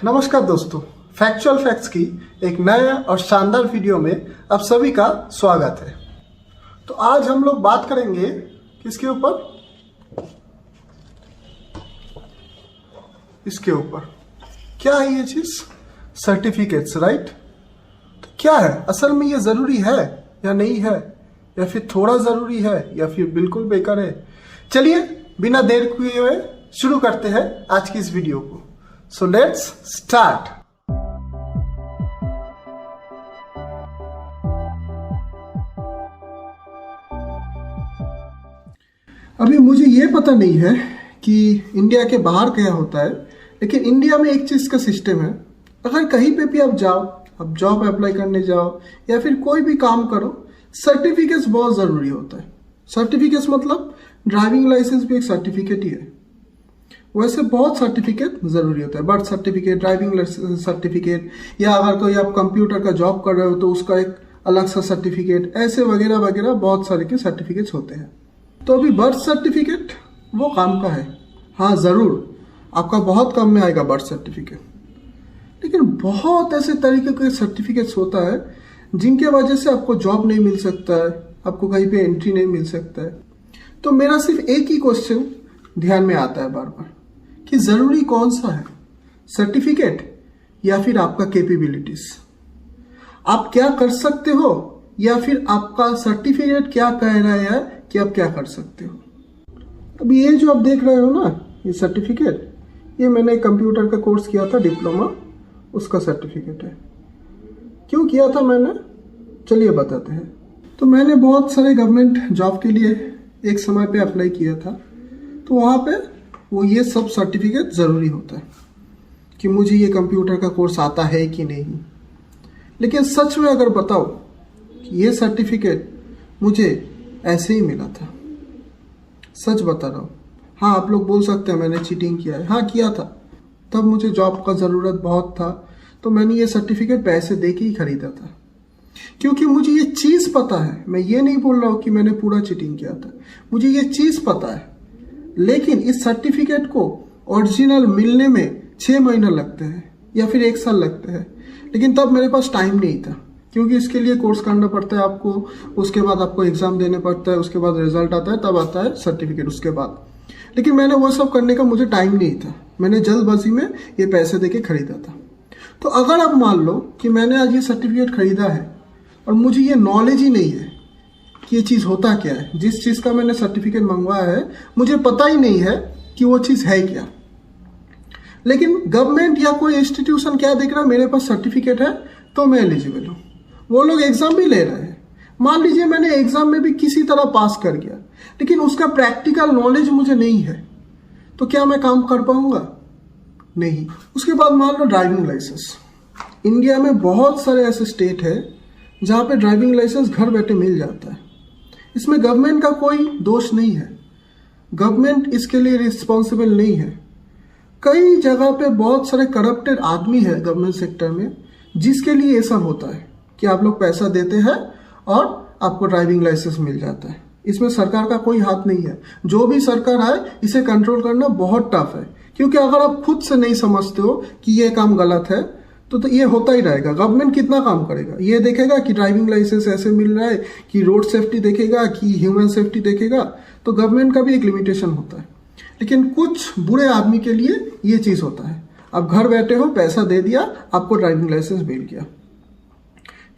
नमस्कार दोस्तों, factual facts की एक नया और शानदार वीडियो में आप सभी का स्वागत है। तो आज हम लोग बात करेंगे किसके ऊपर? इसके ऊपर। क्या है ये चीज? Certificates, right? तो क्या है असल में, ये जरूरी है या नहीं है, या फिर थोड़ा जरूरी है, या फिर बिल्कुल बेकार है? चलिए बिना देर किए हुए शुरू करते हैं आज की इस वीडियो को। So let's start. अभी मुझे ये पता नहीं है कि इंडिया के बाहर क्या होता है, लेकिन इंडिया में एक चीज का सिस्टम है। अगर कहीं पे भी आप जाओ, आप जॉब अप्लाई करने जाओ या फिर कोई भी काम करो, सर्टिफिकेट्स बहुत जरूरी होता है। सर्टिफिकेट्स मतलब ड्राइविंग लाइसेंस भी एक सर्टिफिकेट ही है। वैसे बहुत सर्टिफिकेट जरूरी होता है, birth certificate, driving licence certificate, या अगर कोई आप कंप्यूटर का जॉब कर रहे हो तो उसका एक अलग सा सर्टिफिकेट, ऐसे वगैरह वगैरह बहुत सारे के सर्टिफिकेट्स होते हैं। तो अभी बर्थ सर्टिफिकेट वो काम का है, हाँ जरूर आपका बहुत काम में आएगा बर्थ सर्टिफिकेट, लेकिन बहुत ऐसे तरीके के सर्टिफिकेट्स होता है जिनके वजह से आपको जॉब नहीं मिल सकता है, आपको कहीं पे एंट्री नहीं मिल सकता है। तो मेरा सिर्फ एक ही क्वेश्चन ध्यान में आता है बार बार कि जरूरी कौन सा है, सर्टिफिकेट या फिर आपका कैपेबिलिटीज? आप क्या कर सकते हो या फिर आपका सर्टिफिकेट क्या कह रहा है कि आप क्या कर सकते हो? अब ये जो आप देख रहे हो ना, ये सर्टिफिकेट, ये मैंने कंप्यूटर का कोर्स किया था, डिप्लोमा, उसका सर्टिफिकेट है। क्यों किया था मैंने, चलिए बताते हैं। तो मैंने बहुत सारे गवर्नमेंट जॉब के लिए एक समय पे अप्लाई किया था, तो वहाँ पे वो ये सब सर्टिफिकेट ज़रूरी होता है कि मुझे ये कंप्यूटर का कोर्स आता है कि नहीं। लेकिन सच में अगर बताओ कि ये सर्टिफिकेट मुझे ऐसे ही मिला था, सच बता रहा हूँ। हाँ, आप लोग बोल सकते हैं मैंने चीटिंग किया है, हाँ किया था। तब मुझे जॉब का ज़रूरत बहुत था, तो मैंने ये सर्टिफिकेट पैसे दे के ही खरीदा था, क्योंकि मुझे ये चीज़ पता है। मैं ये नहीं बोल रहा हूँ कि मैंने पूरा चीटिंग किया था, मुझे ये चीज़ पता है। लेकिन इस सर्टिफिकेट को ओरिजिनल मिलने में 6 महीने लगते हैं या फिर 1 साल लगते हैं, लेकिन तब मेरे पास टाइम नहीं था, क्योंकि इसके लिए कोर्स करना पड़ता है आपको, उसके बाद आपको एग्ज़ाम देने पड़ता है, उसके बाद रिजल्ट आता है, तब आता है सर्टिफिकेट उसके बाद। लेकिन मैंने वो सब करने का मुझे टाइम नहीं था, मैंने जल्दबाजी में ये पैसे दे के खरीदा था। तो अगर आप मान लो कि मैंने आज ये सर्टिफिकेट खरीदा है और मुझे ये नॉलेज ही नहीं है कि ये चीज़ होता क्या है, जिस चीज़ का मैंने सर्टिफिकेट मंगवाया है मुझे पता ही नहीं है कि वो चीज़ है क्या, लेकिन गवर्नमेंट या कोई इंस्टीट्यूशन क्या देख रहा है, मेरे पास सर्टिफिकेट है तो मैं एलिजिबल हूँ। वो लोग एग्ज़ाम भी ले रहे हैं, मान लीजिए मैंने एग्ज़ाम में भी किसी तरह पास कर गया, लेकिन उसका प्रैक्टिकल नॉलेज मुझे नहीं है, तो क्या मैं काम कर पाऊँगा? नहीं। उसके बाद मान लो ड्राइविंग लाइसेंस। इंडिया में बहुत सारे ऐसे स्टेट है जहाँ पे ड्राइविंग लाइसेंस घर बैठे मिल जाता है। इसमें गवर्नमेंट का कोई दोष नहीं है, गवर्नमेंट इसके लिए रिस्पॉन्सिबल नहीं है। कई जगह पे बहुत सारे करप्टेड आदमी है गवर्नमेंट सेक्टर में, जिसके लिए ये सब होता है कि आप लोग पैसा देते हैं और आपको ड्राइविंग लाइसेंस मिल जाता है। इसमें सरकार का कोई हाथ नहीं है। जो भी सरकार आए, इसे कंट्रोल करना बहुत टफ है, क्योंकि अगर आप खुद से नहीं समझते हो कि ये काम गलत है तो ये होता ही रहेगा। गवर्नमेंट कितना काम करेगा, ये देखेगा कि ड्राइविंग लाइसेंस ऐसे मिल रहा है, कि रोड सेफ्टी देखेगा, कि ह्यूमन सेफ्टी देखेगा। तो गवर्नमेंट का भी एक लिमिटेशन होता है, लेकिन कुछ बुरे आदमी के लिए ये चीज़ होता है। आप घर बैठे हो, पैसा दे दिया, आपको ड्राइविंग लाइसेंस मिल गया,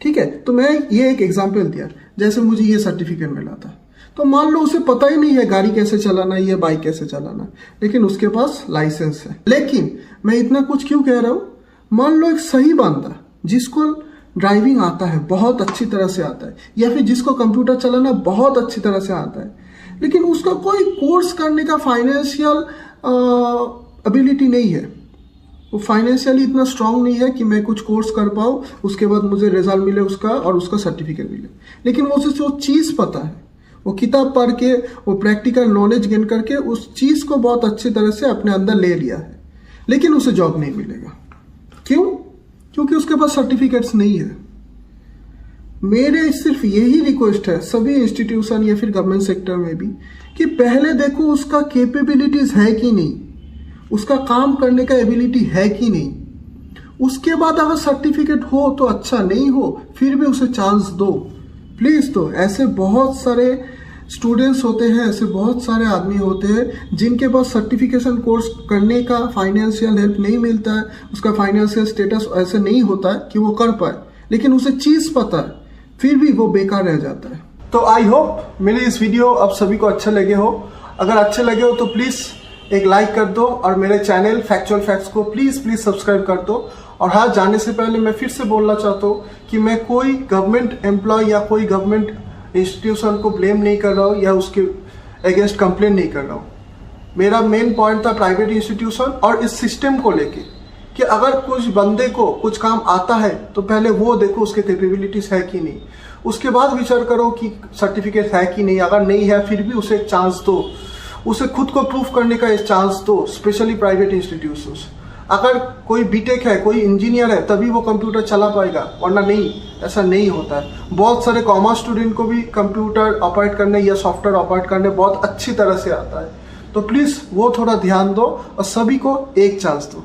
ठीक है। तो मैं ये एक एग्जाम्पल दिया, जैसे मुझे ये सर्टिफिकेट मिला था, तो मान लो उसे पता ही नहीं है गाड़ी कैसे चलाना है या बाइक कैसे चलाना, लेकिन उसके पास लाइसेंस है। लेकिन मैं इतना कुछ क्यों कह रहा हूँ, मान लो एक सही बंदा जिसको ड्राइविंग आता है, बहुत अच्छी तरह से आता है, या फिर जिसको कंप्यूटर चलाना बहुत अच्छी तरह से आता है, लेकिन उसका कोई कोर्स करने का फाइनेंशियल एबिलिटी नहीं है, वो फाइनेंशियली इतना स्ट्रांग नहीं है कि मैं कुछ कोर्स कर पाऊँ, उसके बाद मुझे रिजल्ट मिले उसका और उसका सर्टिफिकेट मिले। लेकिन वो उसे वो चीज़ पता है, वो किताब पढ़ के, वो प्रैक्टिकल नॉलेज गेन करके उस चीज़ को बहुत अच्छी तरह से अपने अंदर ले लिया है, लेकिन उसे जॉब नहीं मिलेगा। क्यों? क्योंकि उसके पास सर्टिफिकेट्स नहीं है। मेरे सिर्फ यही रिक्वेस्ट है सभी इंस्टीट्यूशन या फिर गवर्नमेंट सेक्टर में भी, कि पहले देखो उसका कैपेबिलिटीज है कि नहीं, उसका काम करने का एबिलिटी है कि नहीं। उसके बाद अगर सर्टिफिकेट हो तो अच्छा, नहीं हो फिर भी उसे चांस दो प्लीज। तो ऐसे बहुत सारे स्टूडेंट्स होते हैं, ऐसे बहुत सारे आदमी होते हैं जिनके पास सर्टिफिकेशन कोर्स करने का फाइनेंशियल हेल्प नहीं मिलता है, उसका फाइनेंशियल स्टेटस ऐसे नहीं होता है कि वो कर पाए, लेकिन उसे चीज पता है फिर भी वो बेकार रह जाता है। तो आई होप मेरी इस वीडियो आप सभी को अच्छे लगे हो। अगर अच्छे लगे हो तो प्लीज एक लाइक कर दो और मेरे चैनल फैक्चुअल फैक्ट्स को प्लीज सब्सक्राइब कर दो। और हाँ, जाने से पहले मैं फिर से बोलना चाहता हूँ कि मैं कोई गवर्नमेंट एम्प्लॉय या कोई गवर्नमेंट इंस्टीट्यूशन को ब्लेम नहीं कर रहा हूँ या उसके अगेंस्ट कंप्लेन नहीं कर रहा हूँ। मेरा मेन पॉइंट था प्राइवेट इंस्टीट्यूशन और इस सिस्टम को लेके कि अगर कुछ बंदे को कुछ काम आता है तो पहले वो देखो उसके कैपेबिलिटीज है कि नहीं, उसके बाद विचार करो कि सर्टिफिकेट है कि नहीं। अगर नहीं है फिर भी उसे एक चांस दो, उसे खुद को प्रूफ करने का एक चांस दो, स्पेशली प्राइवेट इंस्टीट्यूशंस। अगर कोई बीटेक है, कोई इंजीनियर है, तभी वो कंप्यूटर चला पाएगा, वरना नहीं, ऐसा नहीं होता है। बहुत सारे कॉमर्स स्टूडेंट को भी कंप्यूटर ऑपरेट करने या सॉफ्टवेयर ऑपरेट करने बहुत अच्छी तरह से आता है। तो प्लीज वो थोड़ा ध्यान दो और सभी को एक चांस दो।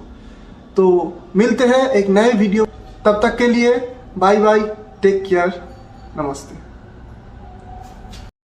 तो मिलते हैं एक नए वीडियो, तब तक के लिए बाय बाय, टेक केयर, नमस्ते।